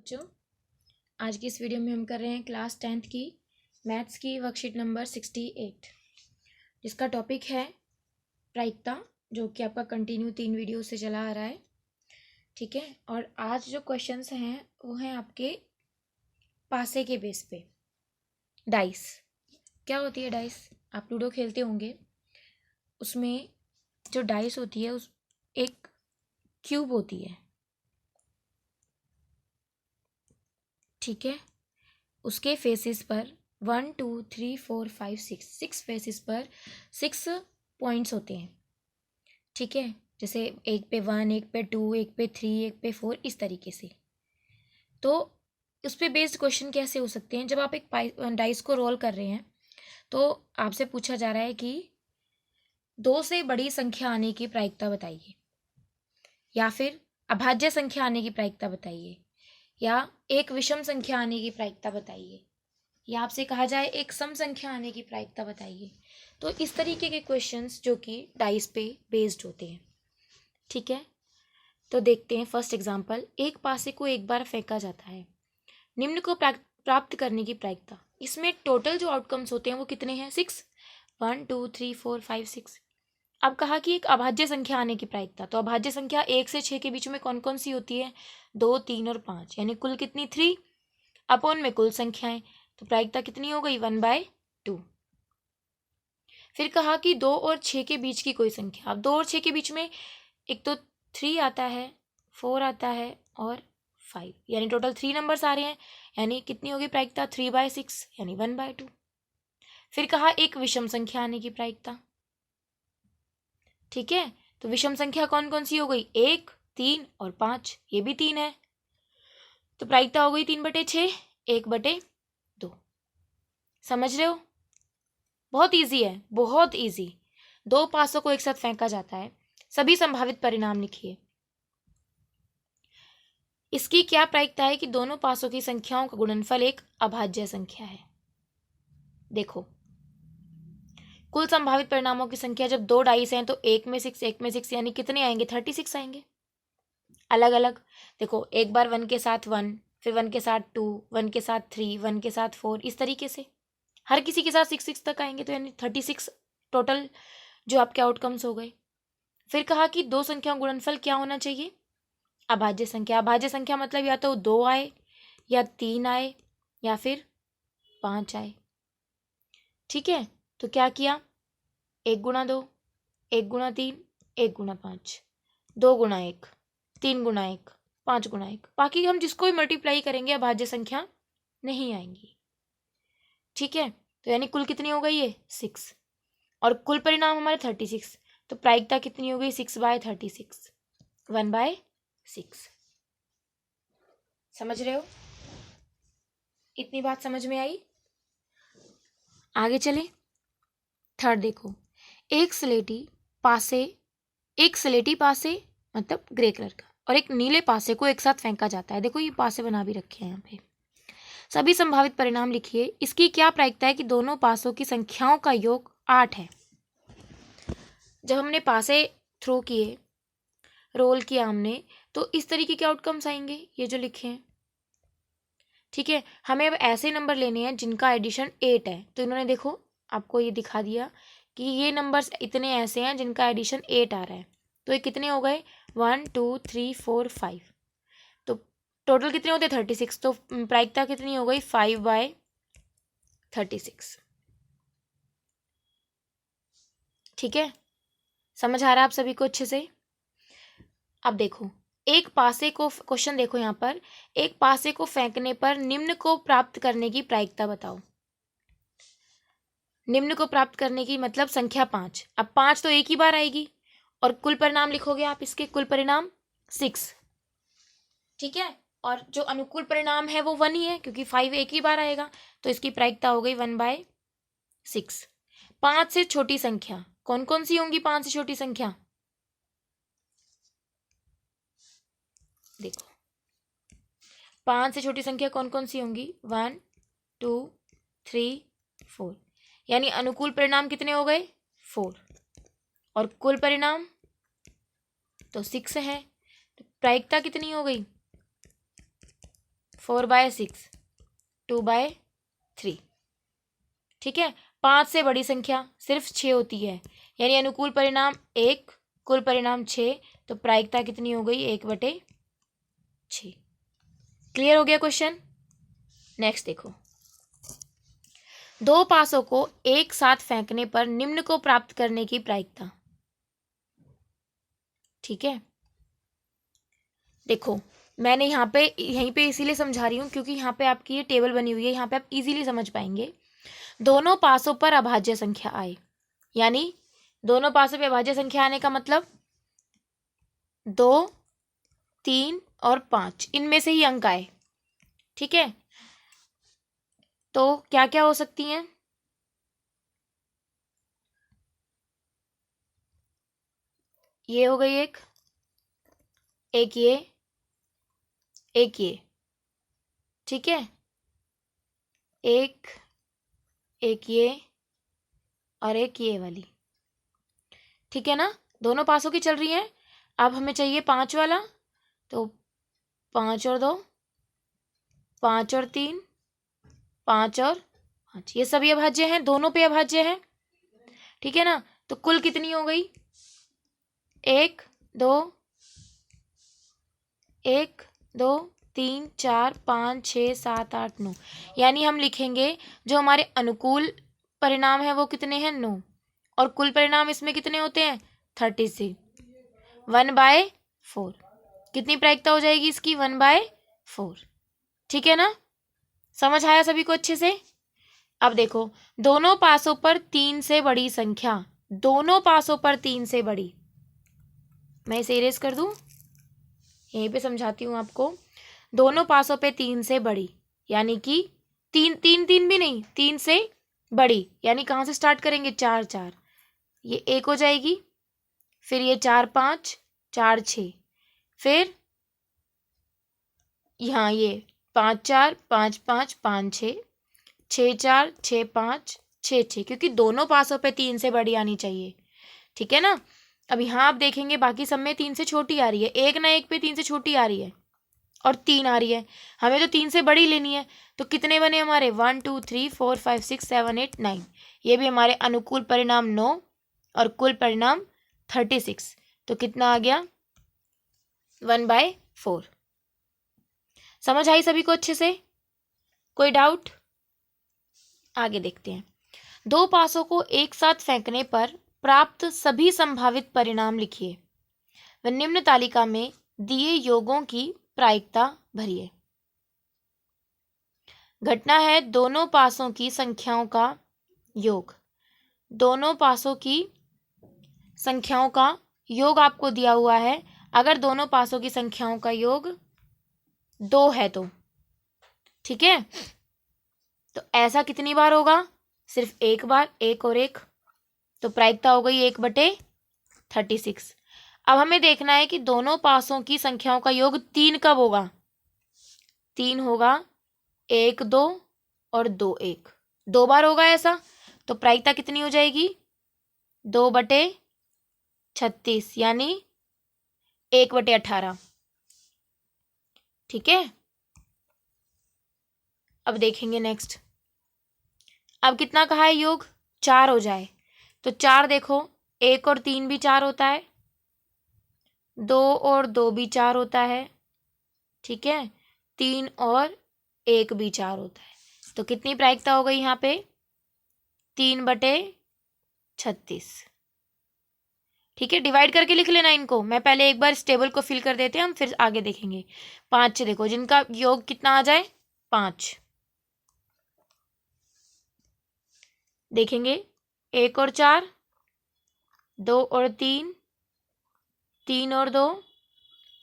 बच्चों, आज की इस वीडियो में हम कर रहे हैं क्लास 10th की मैथ्स की वर्कशीट नंबर 68, जिसका टॉपिक है प्रायिकता, जो कि आपका कंटिन्यू 3 वीडियो से चला आ रहा है। ठीक है, और आज जो क्वेश्चंस हैं वो हैं आपके पासे के बेस पे। डाइस क्या होती है? डाइस आप लूडो खेलते होंगे, उसमें जो डाइस होती है उस एक क्यूब होती है। ठीक है, उसके फेसेस पर 1 2 3 4 5 6 फेसेस पर 6 पॉइंट्स होते हैं। ठीक है, जैसे एक पे 1, एक पे 2, एक पे 3, एक पे 4, इस तरीके से। तो उस पे बेस्ड क्वेश्चन कैसे हो सकते हैं? जब आप एक डाइस को रोल कर रहे हैं तो आपसे पूछा जा रहा है कि 2 से बड़ी संख्या आने की प्रायिकता बताइए, या फिर अभाज्य संख्या आने की प्रायिकता बताइए, या एक विषम संख्या आने की प्रायिकता बताइए, या आपसे कहा जाए एक सम संख्या आने की प्रायिकता बताइए। तो इस तरीके के क्वेश्चंस जो कि डाइस पे बेस्ड होते हैं। ठीक है, तो देखते हैं फर्स्ट एग्जांपल। एक पासे को एक बार फेंका जाता है, निम्न को प्राप्त करने की प्रायिकता। इसमें टोटल जो आउटकम्स होते हैं वो कितने हैं? 6, 1 2 3 4 5 6। अब कहा कि एक अभाज्य संख्या आने की प्रायिकता, तो अभाज्य संख्या 1 से 6 के बीच में कौन कौन सी होती है? 2, 3 और 5, यानी कुल कितनी? 3 अपॉन में कुल संख्याएं, तो प्रायिकता कितनी हो गई? 1/2। फिर कहा कि 2 और 6 के बीच की कोई संख्या। अब 2 और 6 के बीच में एक तो 3 आता है, 4 आता है और 5, यानी टोटल 3 नंबर्स आ रहे हैं, यानी कितनी होगी प्रायिकता? 3/6, यानी 1/2। फिर कहा एक विषम संख्या आने की प्रायिकता। ठीक है, तो विषम संख्या कौन कौन सी हो गई? 1, 3 और 5, ये भी 3 है, तो प्रायिकता हो गई 3/6, 1/2। समझ रहे हो? बहुत इजी है, बहुत इजी। 2 पासों को एक साथ फेंका जाता है, सभी संभावित परिणाम लिखिए। इसकी क्या प्रायिकता है कि दोनों पासों की संख्याओं का गुणनफल एक अभाज्य संख्या है। देखो, कुल संभावित परिणामों की संख्या जब 2 डाइस हैं तो एक में 6 यानी कितने आएंगे? 36 आएंगे अलग अलग। देखो, एक बार 1 के साथ 1, फिर 1 के साथ 2, 1 के साथ 3, 1 के साथ 4, इस तरीके से हर किसी के साथ 6 तक आएंगे, तो यानी 36 टोटल जो आपके आउटकम्स हो गए। फिर कहा कि 2 संख्याओं गुणनफल क्या होना चाहिए? अभाज्य संख्या। अभाज्य संख्या मतलब या तो 2 आए, या 3 आए, या फिर 5 आए। ठीक है, तो क्या किया? 1 गुणा 2, 1 गुणा 3, 1 गुणा 5, 2 गुणा 1, 3 गुणा 1, 5 गुणा 1। बाकी हम जिसको भी मल्टीप्लाई करेंगे अभाज्य संख्या नहीं आएंगी। ठीक है, तो यानी कुल कितनी हो गई? ये 6, और कुल परिणाम हमारे 36, तो प्रायिकता कितनी हो गई? 6/36, 1/6। समझ रहे हो? इतनी बात समझ में आई? आगे चले। थर्ड देखो, एक स्लेटी पासे मतलब ग्रे कलर का और एक नीले पासे को एक साथ फेंका जाता है। देखो, ये पासे बना भी रखे हैं यहाँ पे। सभी संभावित परिणाम लिखिए। इसकी क्या प्रायिकता है कि दोनों पासों की संख्याओं का योग 8 है। जब हमने पासे थ्रो किए, रोल किया हमने, तो इस तरीके के आउटकम्स आएंगे, ये जो लिखे हैं। ठीक है, हमें अब ऐसे नंबर लेने हैं जिनका एडिशन 8 है। तो इन्होंने देखो आपको ये दिखा दिया कि ये नंबर्स इतने ऐसे हैं जिनका एडिशन 8 आ रहा है। तो ये कितने हो गए? 1 2 3 4 5, तो टोटल कितने होते? 36, तो प्रायिकता कितनी हो गई? 5/36। ठीक है, समझ आ रहा है आप सभी को अच्छे से? अब देखो, एक पासे को, क्वेश्चन देखो यहाँ पर, एक पासे को फेंकने पर निम्न को प्राप्त करने की प्रायिकता बताओ। निम्न को प्राप्त करने की मतलब संख्या 5। अब 5 तो एक ही बार आएगी, और कुल परिणाम लिखोगे आप, इसके कुल परिणाम 6। ठीक है, और जो अनुकूल परिणाम है वो 1 ही है, क्योंकि 5 एक ही बार आएगा, तो इसकी प्रायिकता हो गई 1/6। 5 से छोटी संख्या कौन कौन सी होंगी? 5 से छोटी संख्या देखो, 5 से छोटी संख्या कौन कौन सी होंगी? 1 2 3 4, यानी अनुकूल परिणाम कितने हो गए? 4, और कुल परिणाम तो 6 है, तो प्रायिकता कितनी हो गई? 4/6, 2/3। ठीक है, 5 से बड़ी संख्या सिर्फ 6 होती है, यानी अनुकूल परिणाम 1, कुल परिणाम 6, तो प्रायिकता कितनी हो गई? 1/6। क्लियर हो गया क्वेश्चन? नेक्स्ट देखो, दो पासों को एक साथ फेंकने पर निम्न को प्राप्त करने की प्रायिकता। ठीक है, देखो मैंने यहीं पे इसीलिए समझा रही हूँ क्योंकि यहाँ पे आपकी ये टेबल बनी हुई है, यहाँ पे आप इजीली समझ पाएंगे। दोनों पासों पर अभाज्य संख्या आए, यानी दोनों पासों पे अभाज्य संख्या आने का मतलब 2, 3 और 5, इनमें से ही अंक आए। ठीक है, तो क्या क्या हो सकती हैं? ये हो गई एक ये, एक ये। ठीक है, एक ये और एक ये वाली। ठीक है ना, दोनों पासों की चल रही हैं। अब हमें चाहिए 5 वाला, तो 5 और 2, 5 और 3, 5 और 5, ये सभी अभाज्य हैं, दोनों पे अभाज्य हैं। ठीक है ना, तो कुल कितनी हो गई? 1 2 1 2 3 4 5 6 7 8 9, यानी हम लिखेंगे जो हमारे अनुकूल परिणाम है वो कितने हैं? 9, और कुल परिणाम इसमें कितने होते हैं? 36, 1/4। कितनी प्रायिकता हो जाएगी इसकी? 1/4। ठीक है ना, समझ आया सभी को अच्छे से? अब देखो, दोनों पासों पर 3 से बड़ी संख्या, दोनों पासों पर 3 से बड़ी, मैं इसे इरेज कर दूं, यहीं पे समझाती हूँ आपको। दोनों पासों पे 3 से बड़ी, यानी कि 3 भी नहीं, 3 से बड़ी, यानी कहाँ से स्टार्ट करेंगे? 4 4, ये 1 हो जाएगी, फिर ये 4 5 4 6, फिर यहाँ ये 5 4 5 5 5 6 6 4 6 5 6 6, क्योंकि दोनों पासों पे 3 से बड़ी आनी चाहिए। ठीक है ना, अब यहाँ आप देखेंगे बाकी सब में 3 से छोटी आ रही है, एक ना एक पे 3 से छोटी आ रही है, और 3 आ रही है, हमें तो 3 से बड़ी लेनी है। तो कितने बने हमारे? 1 2 3 4 5 6 7 8 9, ये भी हमारे अनुकूल परिणाम 9 और कुल परिणाम 36, तो कितना आ गया? 1/4। समझ आई सभी को अच्छे से? कोई डाउट? आगे देखते हैं। दो पासों को एक साथ फेंकने पर प्राप्त सभी संभावित परिणाम लिखिए व निम्न तालिका में दिए योगों की प्रायिकता भरिए। घटना है दोनों पासों की संख्याओं का योग। दोनों पासों की संख्याओं का योग आपको दिया हुआ है। अगर दोनों पासों की संख्याओं का योग 2 है तो, ठीक है, तो ऐसा कितनी बार होगा? सिर्फ एक बार, 1 और 1, तो प्रायिकता हो गई 1/36। अब हमें देखना है कि दोनों पासों की संख्याओं का योग 3 कब होगा? 3 होगा 1 2 और 2 1, 2 बार होगा ऐसा, तो प्रायिकता कितनी हो जाएगी? 2/36, यानी 1/18। ठीक है, अब देखेंगे नेक्स्ट। अब कितना कहा है योग? 4 हो जाए, तो 4 देखो, 1 और 3 भी 4 होता है, 2 और 2 भी 4 होता है, ठीक है, 3 और 1 भी 4 होता है, तो कितनी प्रायिकता हो गई यहाँ पे? 3/36। ठीक है, डिवाइड करके लिख लेना इनको, मैं पहले एक बार इस टेबल को फिल कर देते हैं, हम फिर आगे देखेंगे। 5 देखो, जिनका योग कितना आ जाए? 5। देखेंगे 1 और 4, 2 और 3, 3 और 2,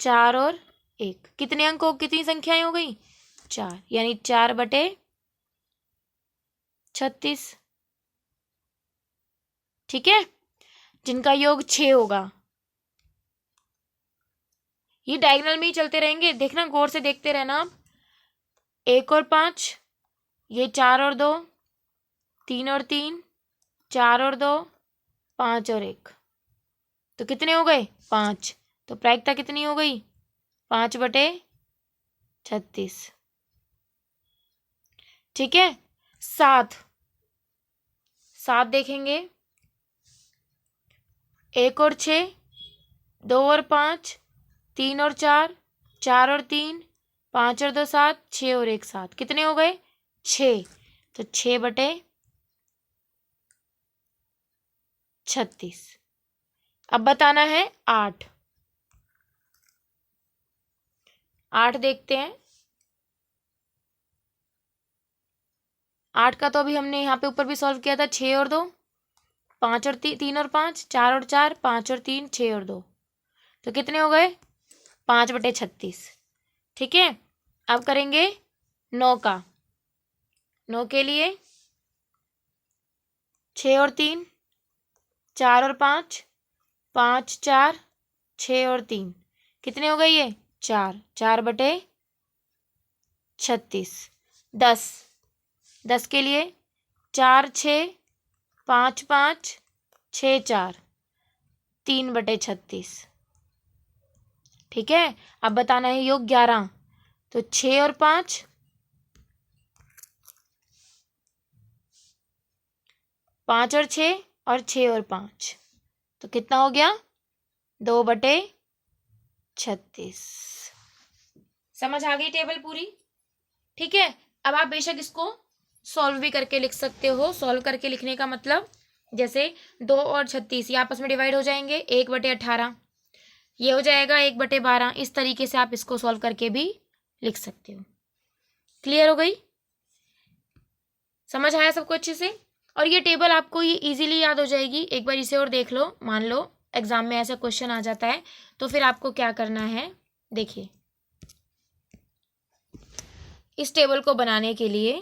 4 और 1, कितने अंक हो, कितनी संख्याएं हो गई? 4, यानी 4/36। ठीक है, जिनका योग 6 होगा। ये डायगोनल में ही चलते रहेंगे, देखना, गौर से देखते रहना आप। 1 और 5, ये 4 और 2, 3 और 3, 4 और 2, 5 और 1, तो कितने हो गए? 5, तो प्रायिकता कितनी हो गई? 5/36। ठीक है। 7 देखेंगे, 1 और 6, 2 और 5, 3 और 4, 4 और 3, 5 और 2 7, 6 और 1 7, कितने हो गए? 6। तो 6/36। अब बताना है 8। 8 देखते हैं। 8 का तो अभी हमने यहाँ पे ऊपर भी सॉल्व किया था। 6 और 2, 5 और 3 और 5, 4 और 4, 5 और 3, 6 और 2, तो कितने हो गए? 5/36। ठीक है। अब करेंगे 9 का। 9 के लिए 6 और 3, 4 और 5, 5 4, 6 और 3, कितने हो गए ये? 4। 4/36। 10 के लिए 4 6, 5 5, 6 4, 3/36। ठीक है। अब बताना है योग 11। तो 6 और 5, 5 और 6, और 6 और 5, तो कितना हो गया? 2/36। समझ आ गई टेबल पूरी? ठीक है। अब आप बेशक इसको सॉल्व भी करके लिख सकते हो। सॉल्व करके लिखने का मतलब, जैसे 2 और 36 ये आपस में डिवाइड हो जाएंगे, 1/18 ये हो जाएगा, 1/12। इस तरीके से आप इसको सॉल्व करके भी लिख सकते हो। क्लियर हो गई? समझ आया सबको अच्छे से? और ये टेबल आपको ये इजीली याद हो जाएगी। एक बार इसे और देख लो। मान लो एग्जाम में ऐसा क्वेश्चन आ जाता है, तो फिर आपको क्या करना है, देखिए इस टेबल को बनाने के लिए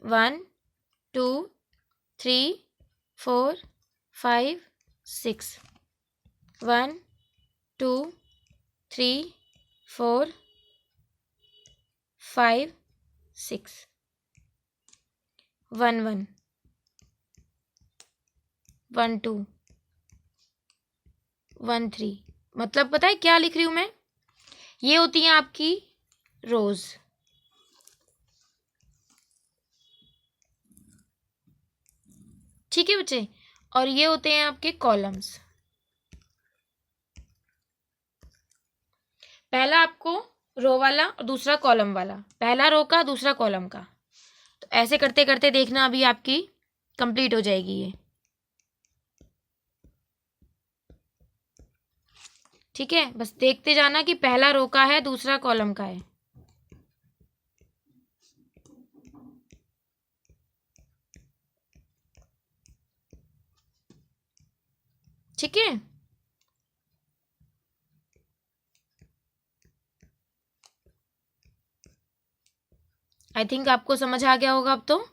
1 2 3 4 5 6, 1 2 3 4 5 6, 1 1 1 2 1 3। मतलब पता है क्या लिख रही हूं मैं? ये होती हैं आपकी रोज। ठीक है बच्चे? और ये होते हैं आपके कॉलम्स। पहला आपको रो वाला और दूसरा कॉलम वाला, पहला रो का दूसरा कॉलम का, तो ऐसे करते करते देखना अभी आपकी कंप्लीट हो जाएगी ये। ठीक है, बस देखते जाना कि पहला रो का है दूसरा कॉलम का है। ठीक है। आई थिंक आपको समझ आ गया होगा अब तो।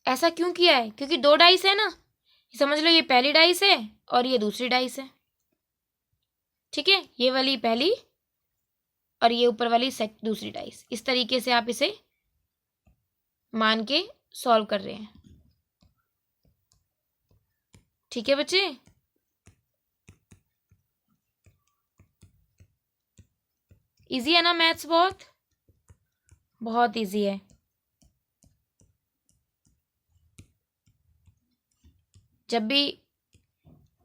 ऐसा क्यों किया है? क्योंकि 2 डाइस है ना, समझ लो ये पहली डाइस है और ये दूसरी डाइस है। ठीक है, ये वाली पहली और ये ऊपर वाली दूसरी डाइस। इस तरीके से आप इसे मान के सॉल्व कर रहे हैं। ठीक है बच्चे? इजी है ना मैथ्स? बहुत बहुत इजी है। जब भी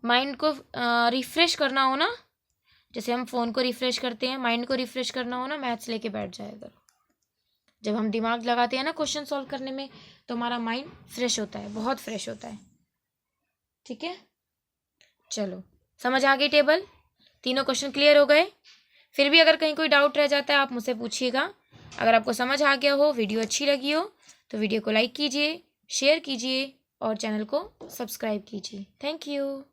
माइंड को रिफ्रेश करना हो ना, जैसे हम फ़ोन को रिफ्रेश करते हैं, माइंड को रिफ्रेश करना हो ना, मैथ्स लेके बैठ जाया करो। जब हम दिमाग लगाते हैं ना क्वेश्चन सॉल्व करने में, तो हमारा माइंड फ्रेश होता है, बहुत फ्रेश होता है। ठीक है, चलो समझ आ गई टेबल? तीनों क्वेश्चन क्लियर हो गए? फिर भी अगर कहीं कोई डाउट रह जाता है आप मुझसे पूछिएगा। अगर आपको समझ आ गया हो, वीडियो अच्छी लगी हो, तो वीडियो को लाइक कीजिए, शेयर कीजिए और चैनल को सब्सक्राइब कीजिए। Thank you.